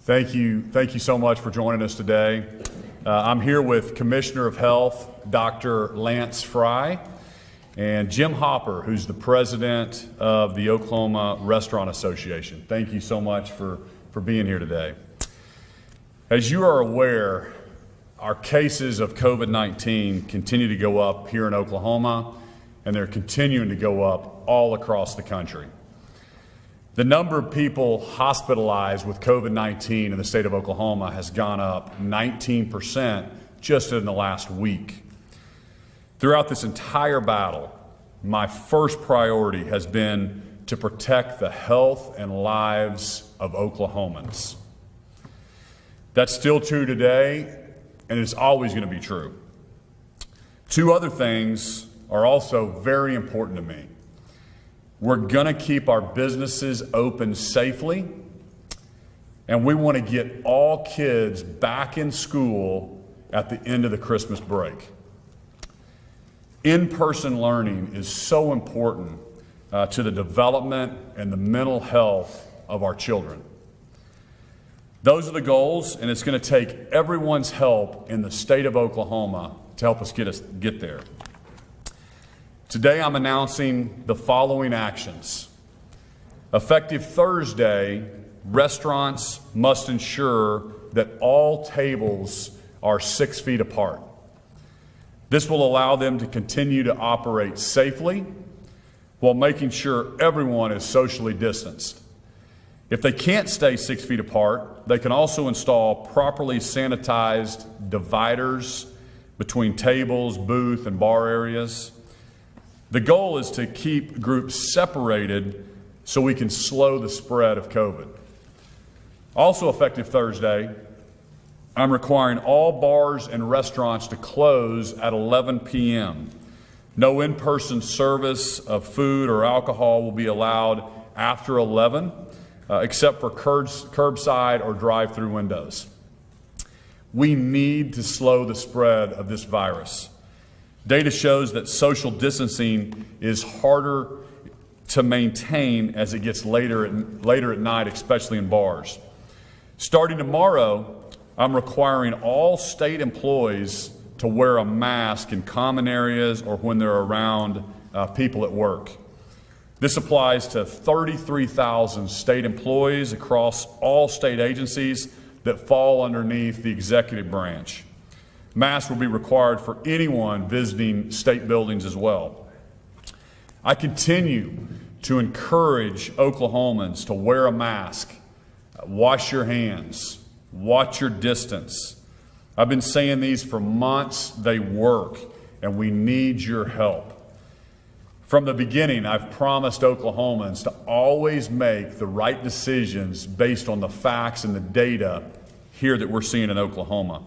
Thank you so much for joining us today. I'm here with Commissioner of Health, Dr. Lance Fry, and Jim Hopper, who's the president of the Oklahoma Restaurant Association. Thank you so much for being here today. As you are aware, our cases of COVID-19 continue to go up here in Oklahoma, and they're continuing to go up all across the country. The number of people hospitalized with COVID-19 in the state of Oklahoma has gone up 19% just in the last week. Throughout this entire battle, my first priority has been to protect the health and lives of Oklahomans. That's still true today, and it's always going to be true. Two other things are also very important to me. We're going to keep our businesses open safely, and we want to get all kids back in school at the end of the Christmas break. In-person learning is so important to the development and the mental health of our children. Those are the goals, and it's going to take everyone's help in the state of Oklahoma to help us get there. Today, I'm announcing the following actions. Effective Thursday, restaurants must ensure that all tables are 6 feet apart. This will allow them to continue to operate safely while making sure everyone is socially distanced. If they can't stay 6 feet apart, they can also install properly sanitized dividers between tables, booth, and bar areas. The goal is to keep groups separated so we can slow the spread of COVID. Also effective Thursday, I'm requiring all bars and restaurants to close at 11 p.m. No in-person service of food or alcohol will be allowed after 11, except for curbside or drive-through windows. We need to slow the spread of this virus. Data shows that social distancing is harder to maintain as it gets later at night, especially in bars. Starting tomorrow, I'm requiring all state employees to wear a mask in common areas or when they're around people at work. This applies to 33,000 state employees across all state agencies that fall underneath the executive branch. Masks will be required for anyone visiting state buildings as well. I continue to encourage Oklahomans to wear a mask, wash your hands, watch your distance. I've been saying these for months. They work, and we need your help. From the beginning, I've promised Oklahomans to always make the right decisions based on the facts and the data here that we're seeing in Oklahoma.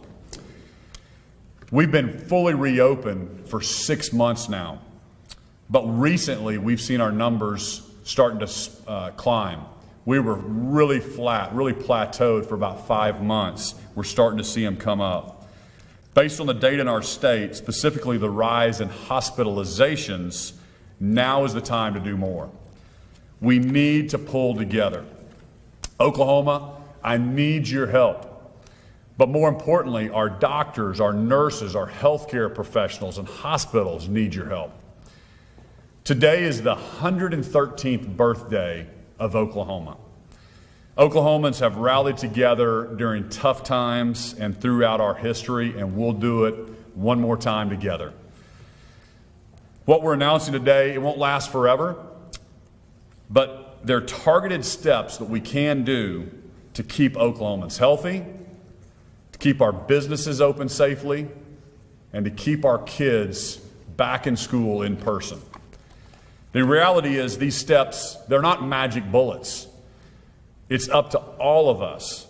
We've been fully reopened for 6 months now, but recently we've seen our numbers starting to climb. We were really flat, really plateaued for about 5 months. We're starting to see them come up. Based on the data in our state, specifically the rise in hospitalizations, now is the time to do more. We need to pull together. Oklahoma, I need your help. But more importantly, our doctors, our nurses, our healthcare professionals, and hospitals need your help. Today is the 113th birthday of Oklahoma. Oklahomans have rallied together during tough times and throughout our history, and we'll do it one more time together. What we're announcing today, it won't last forever, but they're targeted steps that we can do to keep Oklahomans healthy, keep our businesses open safely, and to keep our kids back in school in person. The reality is these steps, they're not magic bullets. It's up to all of us.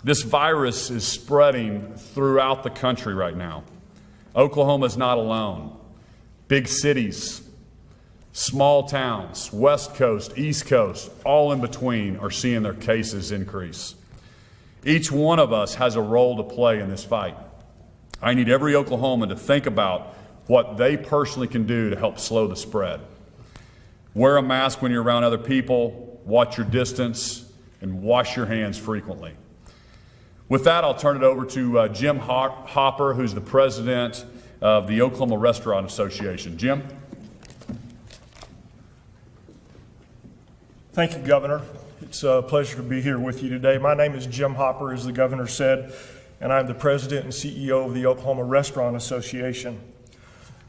This virus is spreading throughout the country right now. Oklahoma's not alone. Big cities, small towns, West Coast, East Coast, all in between are seeing their cases increase. Each one of us has a role to play in this fight. I need every Oklahoman to think about what they personally can do to help slow the spread. Wear a mask when you're around other people, watch your distance, and wash your hands frequently. With that, I'll turn it over to Jim Hopper, who's the president of the Oklahoma Restaurant Association. Jim? Thank you, Governor. It's a pleasure to be here with you today. My name is Jim Hopper, as the Governor said, and I'm the president and CEO of the Oklahoma Restaurant Association.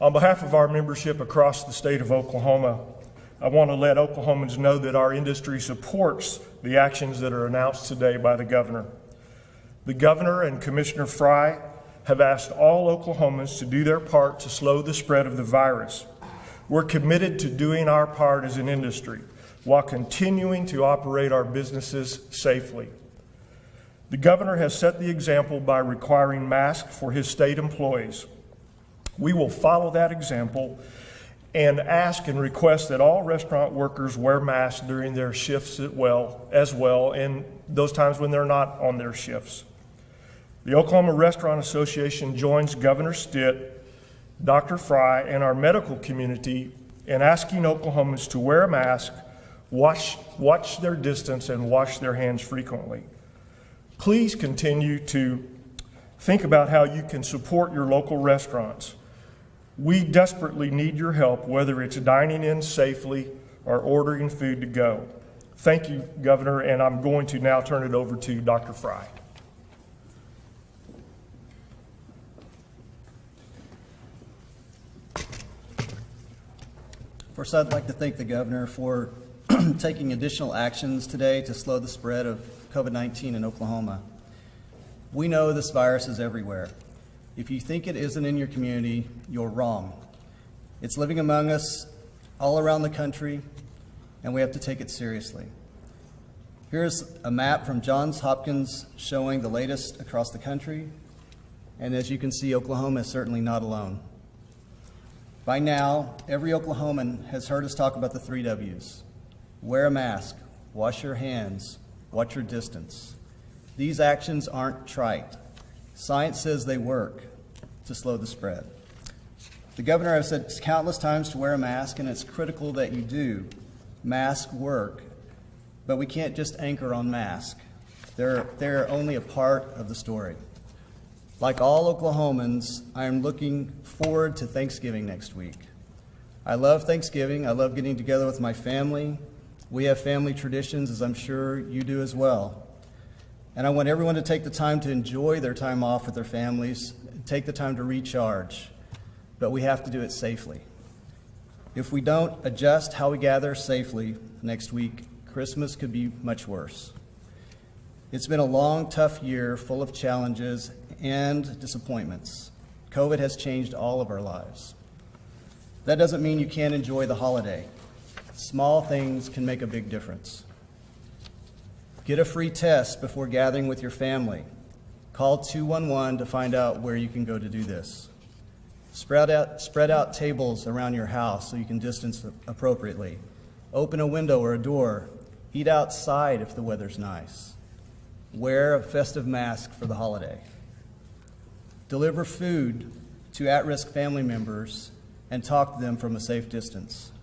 On behalf of our membership across the state of Oklahoma, I want to let Oklahomans know that our industry supports the actions that are announced today by the Governor. The Governor and Commissioner Fry have asked all Oklahomans to do their part to slow the spread of the virus. We're committed to doing our part as an industry while continuing to operate our businesses safely. The Governor has set the example by requiring masks for his state employees. We will follow that example and ask and request that all restaurant workers wear masks during their shifts as well, and those times when they're not on their shifts. The Oklahoma Restaurant Association joins Governor Stitt, Dr. Fry, and our medical community in asking Oklahomans to wear a mask, watch their distance, and wash their hands frequently. Please continue to think about how you can support your local restaurants. We desperately need your help, whether it's dining in safely or ordering food to go. Thank you, Governor, and I'm going to now turn it over to Dr. Fry. First, I'd like to thank the Governor for taking additional actions today to slow the spread of COVID-19 in Oklahoma. We know this virus is everywhere. If you think it isn't in your community, you're wrong. It's living among us all around the country, and we have to take it seriously. Here's a map from Johns Hopkins showing the latest across the country, and as you can see, Oklahoma is certainly not alone. By now, every Oklahoman has heard us talk about the 3 W's. Wear a mask, wash your hands, watch your distance. These actions aren't trite. Science says they work to slow the spread. The Governor has said countless times to wear a mask, and it's critical that you do. Masks work, but we can't just anchor on masks. They're only a part of the story. Like all Oklahomans, I am looking forward to Thanksgiving next week. I love Thanksgiving. I love getting together with my family. We have family traditions, as I'm sure you do as well. And I want everyone to take the time to enjoy their time off with their families, take the time to recharge. But we have to do it safely. If we don't adjust how we gather safely next week, Christmas could be much worse. It's been a long, tough year full of challenges and disappointments. COVID has changed all of our lives. That doesn't mean you can't enjoy the holiday. Small things can make a big difference. Get a free test before gathering with your family. Call 211 to find out where you can go to do this. Spread out tables around your house so you can distance appropriately. Open a window or a door. Eat outside if the weather's nice. Wear a festive mask for the holiday. Deliver food to at-risk family members and talk to them from a safe distance.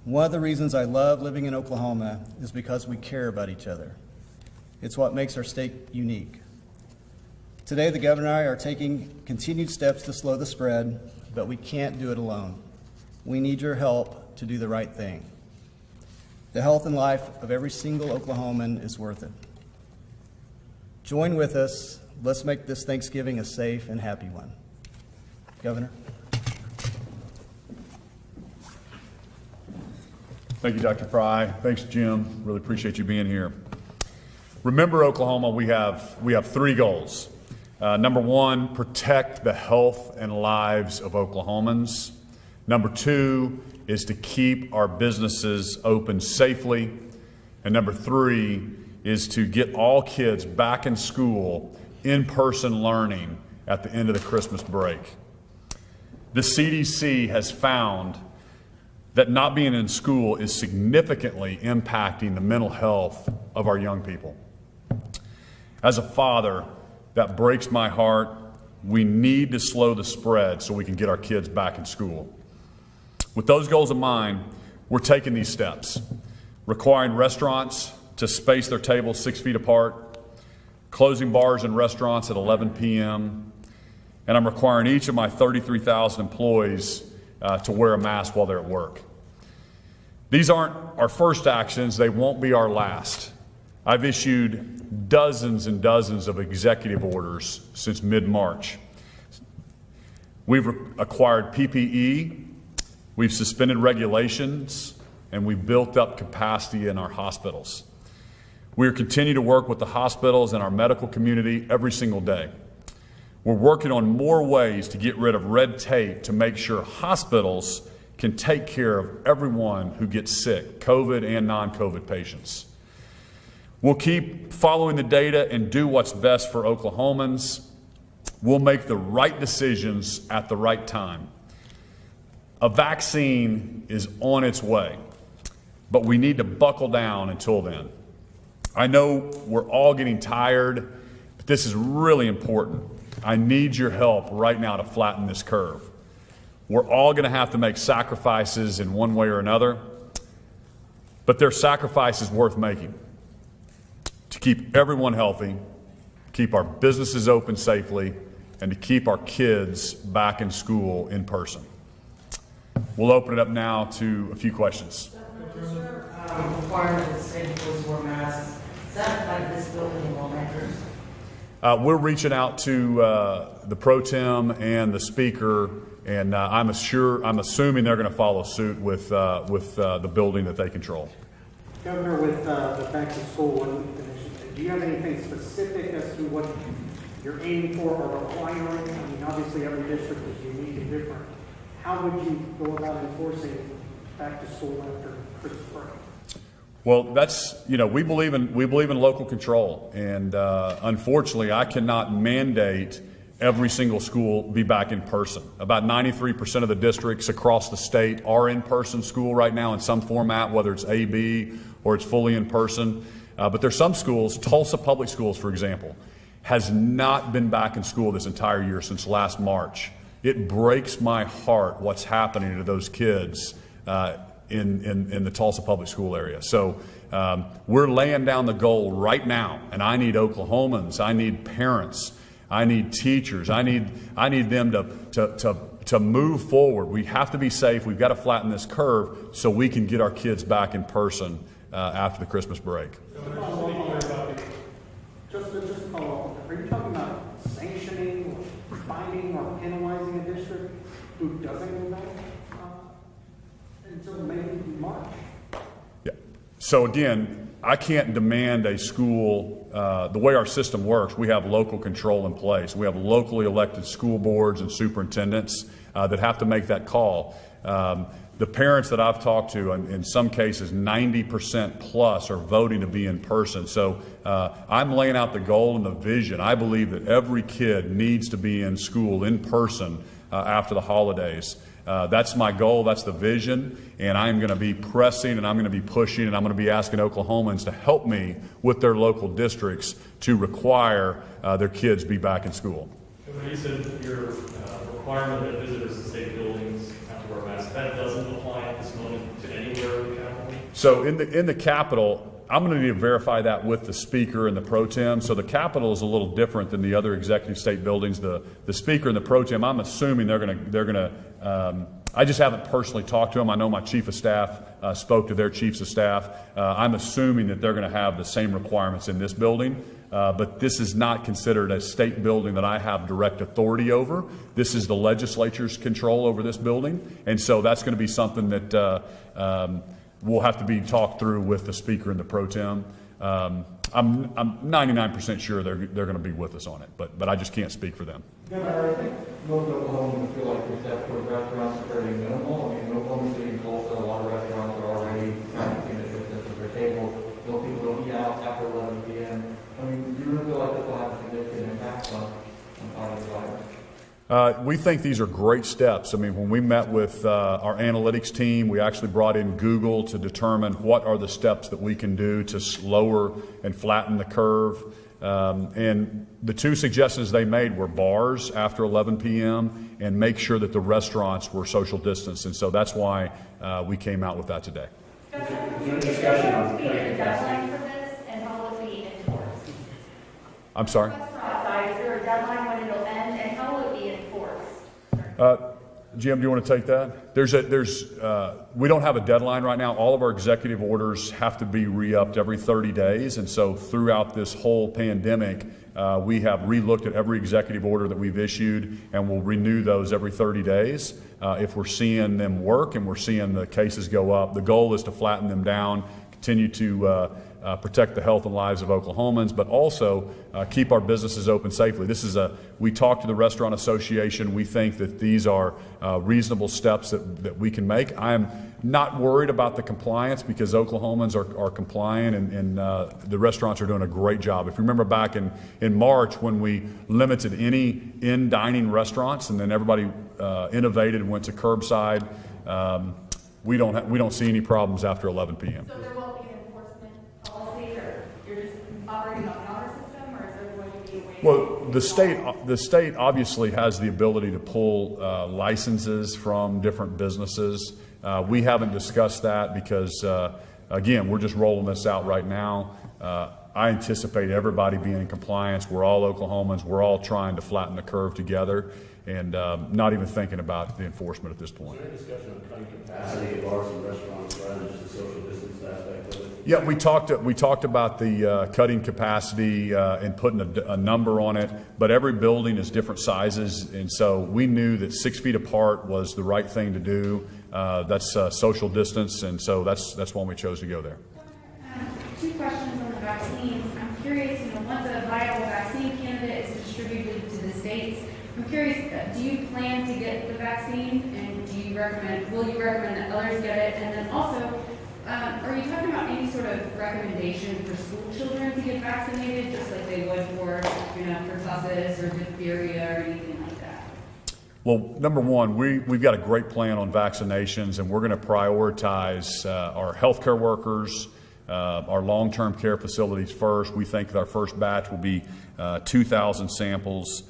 One of the reasons I love living in Oklahoma is because we care about each other. It's what makes our state unique. Today, the Governor and I are taking continued steps to slow the spread, but we can't do it alone. We need your help to do the right thing. The health and life of every single Oklahoman is worth it. Join with us. Let's make this Thanksgiving a safe and happy one. Governor. Thank you, Dr. Fry. Thanks, Jim. Really appreciate you being here. Remember, Oklahoma, we have 3 goals. Number 1, protect the health and lives of Oklahomans. Number 2 is to keep our businesses open safely. And number 3 is to get all kids back in school, in-person learning at the end of the Christmas break. The CDC has found that not being in school is significantly impacting the mental health of our young people. As a father, that breaks my heart. We need to slow the spread so we can get our kids back in school. With those goals in mind, we're taking these steps, requiring restaurants to space their tables 6 feet apart, closing bars and restaurants at 11 p.m., and I'm requiring each of my 33,000 employees to wear a mask while they're at work. These aren't our first actions. They won't be our last. I've issued dozens and dozens of executive orders since mid-March. We've acquired PPE, we've suspended regulations, and we've built up capacity in our hospitals. We continue to work with the hospitals and our medical community every single day. We're working on more ways to get rid of red tape to make sure hospitals can take care of everyone who gets sick, COVID and non-COVID patients. We'll keep following the data and do what's best for Oklahomans. We'll make the right decisions at the right time. A vaccine is on its way, but we need to buckle down until then. I know we're all getting tired, but this is really important. I need your help right now to flatten this curve. We're all going to have to make sacrifices in one way or another, but they're sacrifices worth making to keep everyone healthy, keep our businesses open safely, and to keep our kids back in school in person. We'll open it up now to a few questions. Requirement that state employees wear masks. Is that like this building in lawmakers? We're reaching out to the pro tem and the speaker, and I'm assuming they're going to follow suit with the building that they control. Governor, with the back to school initiative, do you have anything specific as to what you're aiming for or requiring? I mean, obviously every district is unique and different. How would you go about enforcing back to school after Christmas break? Well, that's, we believe in local control, and unfortunately, I cannot mandate every single school be back in person. About 93% of the districts across the state are in-person school right now in some format, whether it's AB or it's fully in person. But there's some schools, Tulsa Public Schools, for example, has not been back in school this entire year since last March. It breaks my heart what's happening to those kids in the Tulsa Public School area. So we're laying down the goal right now, and I need Oklahomans, I need parents, I need teachers, I need them to move forward. We have to be safe. We've got to flatten this curve so we can get our kids back in person after the Christmas break. Just to follow up, are you talking about sanctioning, or finding, or penalizing a district who doesn't go back until maybe March? Yeah. So again, I can't demand a school, the way our system works, we have local control in place. We have locally elected school boards and superintendents that have to make that call. The parents that I've talked to, in some cases 90% plus, are voting to be in person. So I'm laying out the goal and the vision. I believe that every kid needs to be in school in person after the holidays. That's my goal, that's the vision, and I'm going to be pressing and I'm going to be pushing and I'm going to be asking Oklahomans to help me with their local districts to require their kids be back in school. You said your requirement that visitors to state buildings have to wear masks. That doesn't apply at this moment to anywhere in the Capitol? So in the Capitol, I'm going to need to verify that with the speaker and the pro tem. So the Capitol is a little different than the other executive state buildings. The speaker and the pro tem, I'm assuming they're going to. I just haven't personally talked to them. I know my chief of staff spoke to their chiefs of staff. I'm assuming that they're going to have the same requirements in this building. But this is not considered a state building that I have direct authority over. This is the legislature's control over this building, and so that's going to be something that will have to be talked through with the speaker and the pro tem. I'm 99% sure they're going to be with us on it, but I just can't speak for them. Governor, I think most Oklahomans feel like the step towards restaurants are very minimal. I mean, Oklahoma City and Tulsa, a lot of restaurants are already in the distance of their tables. Most people don't eat out after 11 p.m. I mean, do you really feel like this will have a significant impact on fighting the virus? We think these are great steps. I mean, when we met with our analytics team, we actually brought in Google to determine what are the steps that we can do to lower and flatten the curve. And the two suggestions they made were bars after 11 p.m. and make sure that the restaurants were social distance. And so that's why we came out with that today. Is there a discussion on the deadline for this, and how will it be enforced? I'm sorry? Restaurant side, is there a deadline when it'll end, and how will it be enforced? Jim, do you want to take that? We don't have a deadline right now. All of our executive orders have to be re-upped every 30 days. And so throughout this whole pandemic, we have re-looked at every executive order that we've issued, and we'll renew those every 30 days. If we're seeing them work and we're seeing the cases go up, the goal is to flatten them down, continue to protect the health and lives of Oklahomans, but also keep our businesses open safely. We talked to the Restaurant Association. We think that these are reasonable steps that we can make. I'm not worried about the compliance because Oklahomans are compliant, and the restaurants are doing a great job. If you remember back in March when we limited any in-dining restaurants and then everybody innovated and went to curbside, we don't see any problems after 11 p.m. So there won't be an enforcement policy, or you're just operating on the honor system, or is there going to be a way? Well, the state obviously has the ability to pull licenses from different businesses. We haven't discussed that because, again, we're just rolling this out right now. I anticipate everybody being in compliance. We're all Oklahomans. We're all trying to flatten the curve together, and not even thinking about the enforcement at this point. Is there any discussion of cutting capacity of bars and restaurants rather than just the social distance aspect of it? Yeah, we talked about the cutting capacity and putting a number on it, but every building is different sizes, and so we knew that 6 feet apart was the right thing to do. That's social distance, and so that's why we chose to go there. Two questions on the vaccines. I'm curious, once a viable vaccine candidate is distributed to the states, I'm curious, do you plan to get the vaccine, and will you recommend that others get it? And then also, are you talking about any sort of recommendation for school children to get vaccinated, just like they would for, pertussis or diphtheria or anything like that? Well, number one, we've got a great plan on vaccinations, and we're going to prioritize our healthcare workers, our long-term care facilities first. We think that our first batch will be 2,000 samples.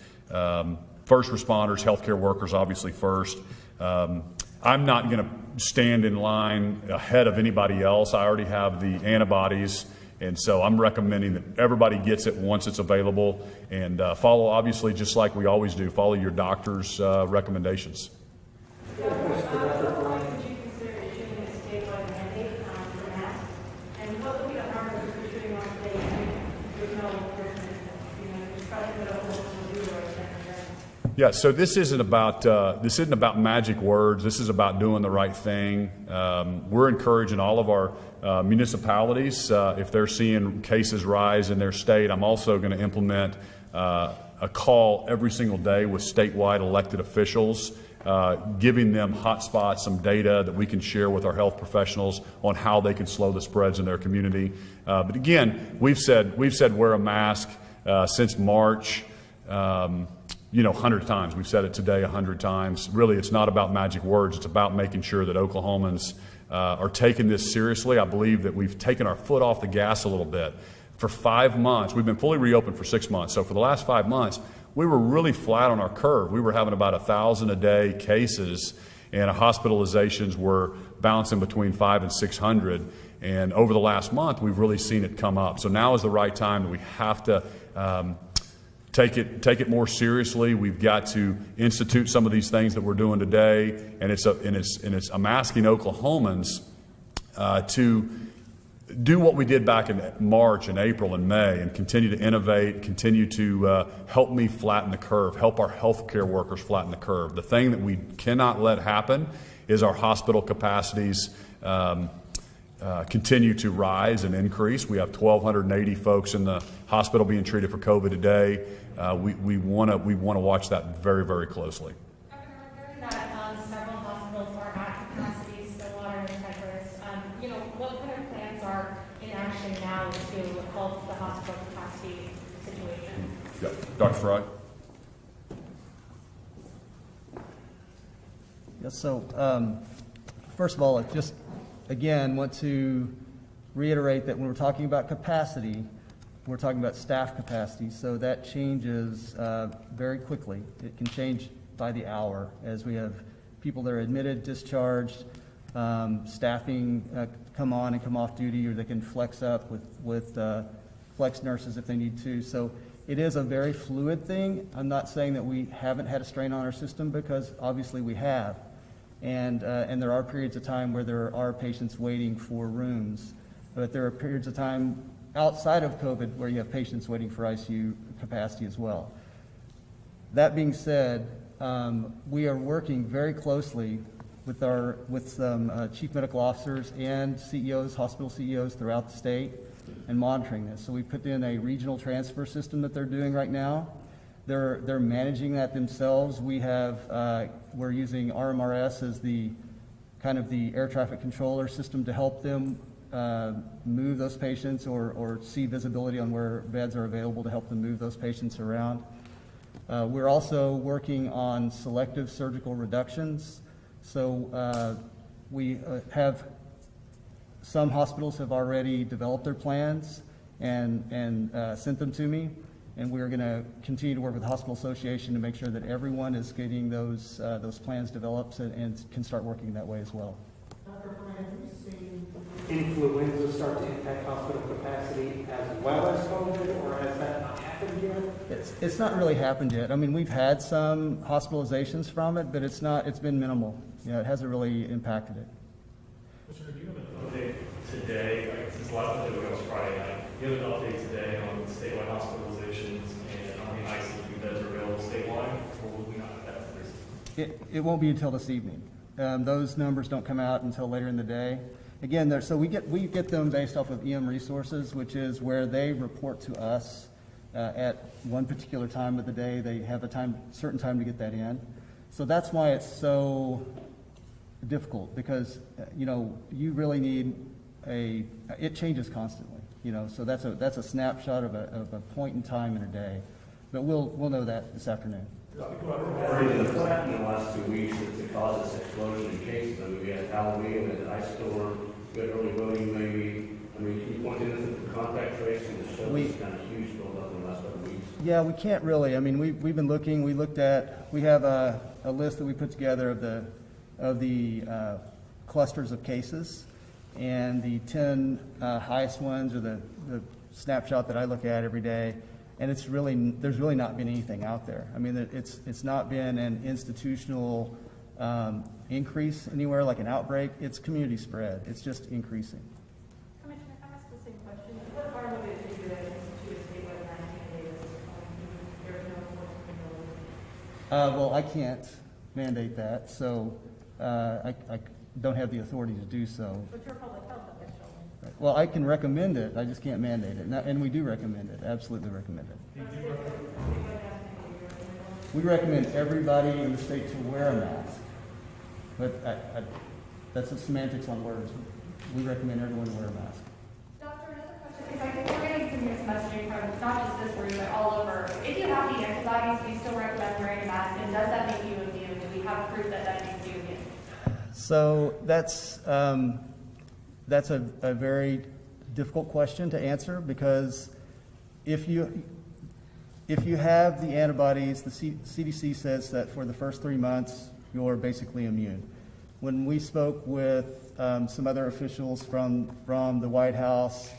First responders, healthcare workers, obviously first. I'm not going to stand in line ahead of anybody else. I already have the antibodies, and so I'm recommending that everybody gets it once it's available, and follow, obviously, just like we always do, follow your doctor's recommendations. Would you consider issuing a statewide mandate for masks? And what would be the harm of issuing one state with no enforcement? Just probably what Oklahoma will do or something. Yeah, so this isn't about magic words. This is about doing the right thing. We're encouraging all of our municipalities, if they're seeing cases rise in their state. I'm also going to implement a call every single day with statewide elected officials, giving them hotspots, some data that we can share with our health professionals on how they can slow the spreads in their community. But again, we've said wear a mask since March. 100 times. We've said it today 100 times. Really, it's not about magic words. It's about making sure that Oklahomans are taking this seriously. I believe that we've taken our foot off the gas a little bit. For 5 months, we've been fully reopened for 6 months. So for the last 5 months, we were really flat on our curve. We were having about 1,000 a day cases, and our hospitalizations were bouncing between 500 and 600. And over the last month, we've really seen it come up. So now is the right time that we have to take it more seriously. We've got to institute some of these things that we're doing today, and I'm asking Oklahomans to do what we did back in March and April and May, and continue to innovate, continue to help me flatten the curve, help our healthcare workers flatten the curve. The thing that we cannot let happen is our hospital capacities continue to rise and increase. We have 1,280 folks in the hospital being treated for COVID today. We want to watch that very, very closely. Dr. Mark, that several hospitals are at capacity, Stillwater and Cypress. What kind of plans are in action now to help the hospital capacity situation? Yeah. Dr. Fry? Yes, so first of all, I just, again, want to reiterate that when we're talking about capacity, we're talking about staff capacity, so that changes very quickly. It can change by the hour as we have people that are admitted, discharged, staffing come on and come off duty, or they can flex up with flex nurses if they need to. So it is a very fluid thing. I'm not saying that we haven't had a strain on our system, because obviously we have. And there are periods of time where there are patients waiting for rooms, but there are periods of time outside of COVID where you have patients waiting for ICU capacity as well. That being said, we are working very closely with some chief medical officers and CEOs, hospital CEOs throughout the state, and monitoring this. So we put in a regional transfer system that they're doing right now. They're managing that themselves. We're using RMRS as the kind of the air traffic controller system to help them move those patients, or see visibility on where beds are available to help them move those patients around. We're also working on selective surgical reductions. So we have some hospitals have already developed their plans and sent them to me, and we're going to continue to work with the Hospital Association to make sure that everyone is getting those plans developed and can start working that way as well. Dr. Brand, have you seen influenza start to impact hospital capacity as well as COVID, or has that not happened yet? It's not really happened yet. I mean, we've had some hospitalizations from it, but it's been minimal. It hasn't really impacted it. Mr. Do you have an update today, since the last update was Friday night, do you have an update today on statewide hospitalizations and how many ICU beds are available statewide, or will we not have that for this? It won't be until this evening. Those numbers don't come out until later in the day. Again, so we get them based off of EM Resources, which is where they report to us at one particular time of the day. They have a certain time to get that in. So that's why it's so difficult, because you really need it changes constantly. So that's a snapshot of a point in time in a day. But we'll know that this afternoon. What's happened in the last 2 weeks to cause this explosion in cases? I mean, we had Halloween, we had the ice storm, we had early voting maybe. I mean, can you point to the contact tracing that shows this kind of huge buildup in the last couple of weeks? Yeah, we can't really. I mean, we've been looking. We have a list that we put together of the clusters of cases, and the 10 highest ones are the snapshot that I look at every day. And there's really not been anything out there. I mean, it's not been an institutional increase anywhere like an outbreak. It's community spread. It's just increasing. Commissioner, can I ask the same question? What harm would it do to institute a statewide 19 days? There's no enforcement ability. Well, I can't mandate that, so I don't have the authority to do so. But you're a public health official. Well, I can recommend it. I just can't mandate it. And we do recommend it. Absolutely recommend it. We recommend everybody in the state to wear a mask. But that's the semantics on words. We recommend everyone to wear a mask. Doctor, another question, because I think we're getting some mixed messaging from not just this room, but all over. If you have the antibodies, do you still recommend wearing a mask, and does that make you immune? Do we have proof that that makes you immune? So that's a very difficult question to answer, because if you have the antibodies, the CDC says that for the first 3 months, you're basically immune. When we spoke with some other officials from the White House,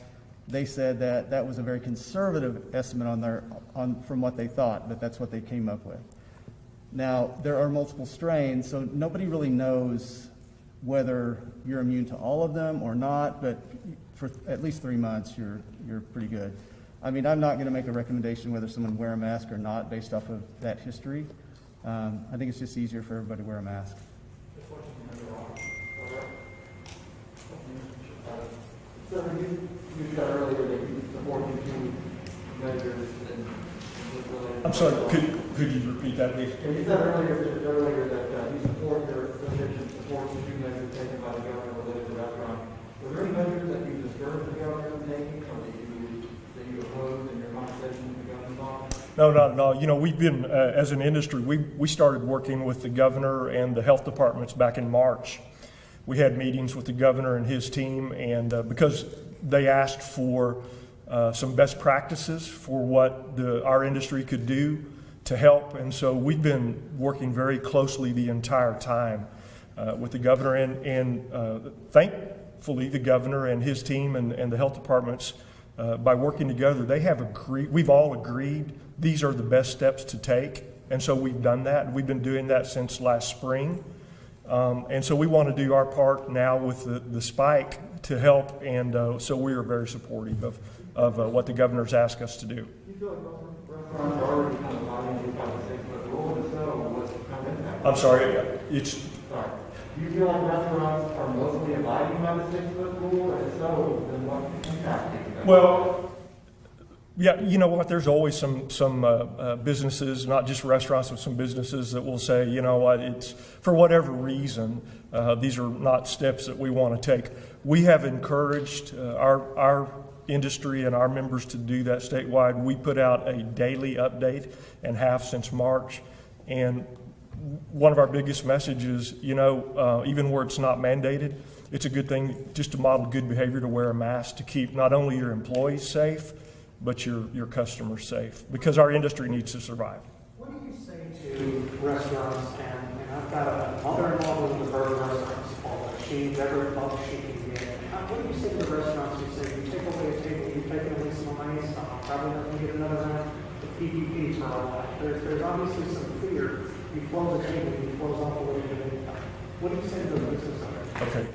they said that was a very conservative estimate from what they thought, but that's what they came up with. Now, there are multiple strains, so nobody really knows whether you're immune to all of them or not, but for at least 3 months, you're pretty good. I mean, I'm not going to make a recommendation whether someone wear a mask or not based off of that history. I think it's just easier for everybody to wear a mask. So you said earlier that you support the two measures and. I'm sorry, could you repeat that, please? You said earlier that you support your position, supports the two measures taken by the governor related to restaurants. Were there any measures that you discouraged the governor from taking, or that you opposed in your conversation with the governor on? No, not at all. We've been, as an industry, we started working with the governor and the health departments back in March. We had meetings with the governor and his team, and because they asked for some best practices for what our industry could do to help, and so we've been working very closely the entire time with the governor, and thankfully the governor and his team and the health departments by working together, we've all agreed these are the best steps to take. And so we've done that. We've been doing that since last spring. And so we want to do our part now with the spike to help. And so we are very supportive of what the governor's asked us to do. Do you feel like restaurants are already kind of abiding by the 6-foot rule, and so what's kind of impact? I'm sorry, Sorry. Do you feel like restaurants are mostly abiding by the 6-foot rule, and so then what impact do you think? well, yeah, you know what? There's always some businesses, not just restaurants, but some businesses that will say, you know what, it's for whatever reason, these are not steps that we want to take. We have encouraged our industry and our members to do that statewide. We put out a daily update and have since March. And one of our biggest messages, you know, even where it's not mandated, it's a good thing just to model good behavior, to wear a mask, to keep not only your employees safe, but your customers safe, because our industry needs to survive. What do you say to restaurants, and I've got a mother-in-law with a burger restaurant called She's every buck she can get. What do you say to the restaurants who say, you take away a table, you take away some money, so I'm probably not going to get another round of PPP for a while. There's obviously some fear. You close a table, you close off a little bit of income. What do you say to those business owners? Okay.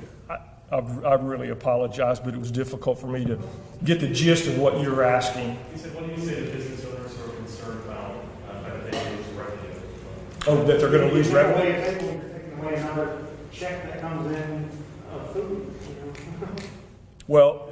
I really apologize, but it was difficult for me to get the gist of what you're asking. He said, what do you say to business owners who are concerned about that they lose revenue? Oh, that they're going to lose revenue? You're taking away another check that comes in of food. You know? Well,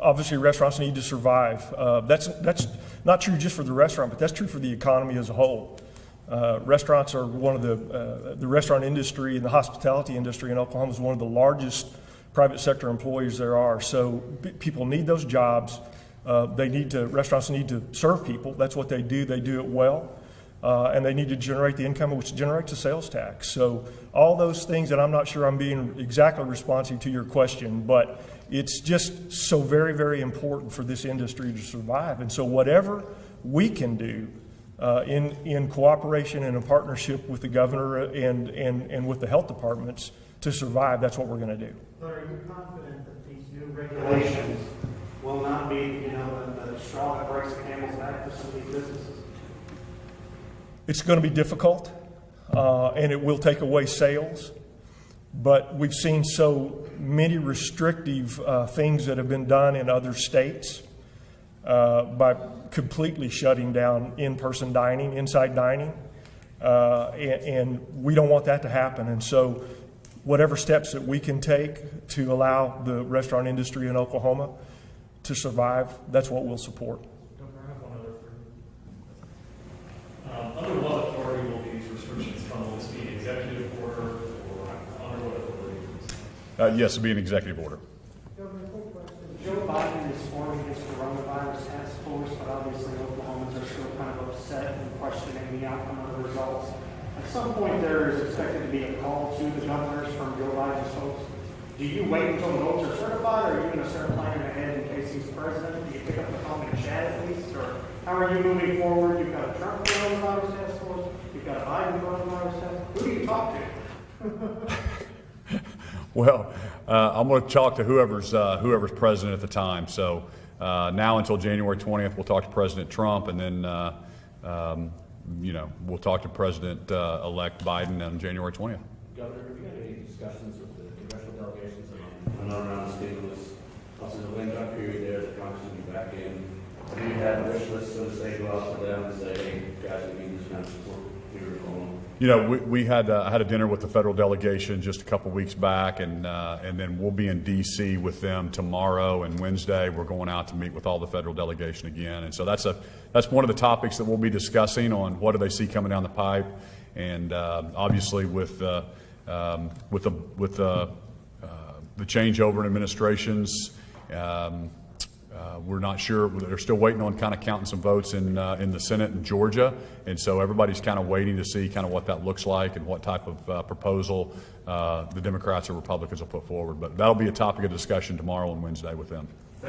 obviously restaurants need to survive. That's not true just for the restaurant, but that's true for the economy as a whole. Restaurants are one of the restaurant industry and the hospitality industry in Oklahoma is one of the largest private sector employers there are. So people need those jobs. Restaurants need to serve people. That's what they do. They do it well. And they need to generate the income, which generates a sales tax. So all those things, and I'm not sure I'm being exactly responsive to your question, but it's just so very, very important for this industry to survive. And so whatever we can do in cooperation and in partnership with the governor and with the health departments to survive, that's what we're going to do. But are you confident that these new regulations will not be, you know, the straw that breaks the camel's back for some of these businesses? It's going to be difficult, and it will take away sales. But we've seen so many restrictive things that have been done in other states by completely shutting down in-person dining, inside dining, and we don't want that to happen. And so whatever steps that we can take to allow the restaurant industry in Oklahoma to survive, that's what we'll support. Governor, I have one other for you. Under what authority will these restrictions come? Will this be an executive order or under what authority? Yes, it'll be an executive order. Governor, quick question. Joe Biden is forming his coronavirus task force, but obviously Oklahomans are still kind of upset and questioning the outcome of the results. At some point, there is expected to be a call to the governors from Joe Biden's folks. Do you wait until the votes are certified, or are you going to start planning ahead in case he's president? Do you pick up the phone and chat at least, or how are you moving forward? You've got a Trump coronavirus task force, you've got a Biden coronavirus task force. Who do you talk to? Well, I'm going to talk to whoever's president at the time. So now until January 20th, we'll talk to President Trump, and then we'll talk to President-elect Biden on January 20th. Governor, have you had any discussions with the congressional delegations on around stimulus? Also, the lame-duck period there, the Congress will be back in. Do you have a wish list, so to say, go out to them and say, hey, guys, we need this kind of support here at home? You know, we had I had a dinner with the federal delegation just a couple weeks back, and then we'll be in D.C. with them tomorrow and Wednesday. We're going out to meet with all the federal delegation again, and so that's one of the topics that we'll be discussing on what do they see coming down the pipe, and obviously with the changeover in administrations. We're not sure. They're still waiting on kind of counting some votes in the Senate in Georgia, and so everybody's kind of waiting to see kind of what that looks like and what type of proposal the Democrats or Republicans will put forward. But that'll be a topic of discussion tomorrow and Wednesday with them.